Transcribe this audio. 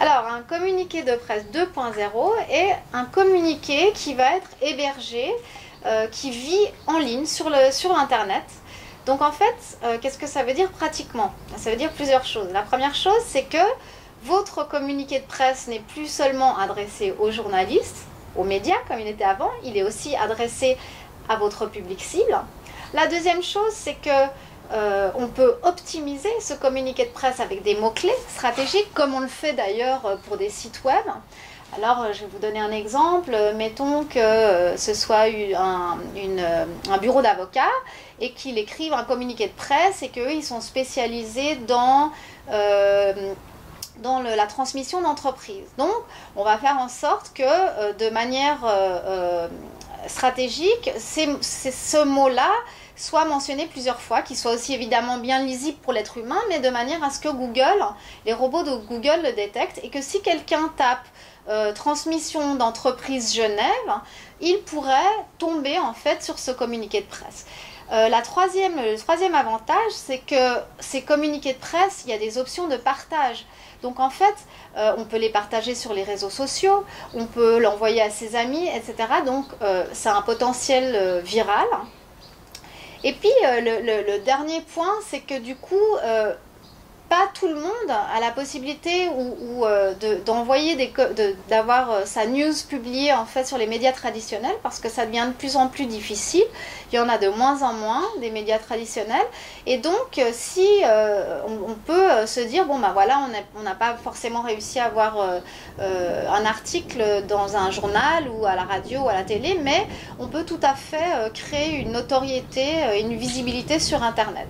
Alors, un communiqué de presse 2.0 est un communiqué qui va être hébergé, qui vit en ligne sur Internet. Donc en fait, qu'est-ce que ça veut dire pratiquement? Ça veut dire plusieurs choses. La première chose, c'est que votre communiqué de presse n'est plus seulement adressé aux journalistes, aux médias comme il était avant, il est aussi adressé à votre public cible. La deuxième chose, c'est que on peut optimiser ce communiqué de presse avec des mots-clés stratégiques, comme on le fait d'ailleurs pour des sites web. Alors, je vais vous donner un exemple. Mettons que ce soit un bureau d'avocats et qu'ils écrivent un communiqué de presse et qu'eux, ils sont spécialisés dans la transmission d'entreprise. Donc, on va faire en sorte que de manière stratégique, ce mot-là soit mentionné plusieurs fois, qu'il soit aussi évidemment bien lisible pour l'être humain, mais de manière à ce que Google, les robots de Google le détectent et que si quelqu'un tape transmission d'entreprise Genève, il pourrait tomber en fait sur ce communiqué de presse. Le troisième avantage, c'est que ces communiqués de presse, il y a des options de partage. Donc en fait, on peut les partager sur les réseaux sociaux, on peut l'envoyer à ses amis, etc. Donc c'est un potentiel viral. Et puis le dernier point, c'est que du coup, pas tout le monde a la possibilité d'avoir sa news publiée en fait sur les médias traditionnels parce que ça devient de plus en plus difficile. Il y en a de moins en moins des médias traditionnels et donc si on peut se dire bon ben voilà, on n'a pas forcément réussi à avoir un article dans un journal ou à la radio ou à la télé, mais on peut tout à fait créer une notoriété, une visibilité sur Internet.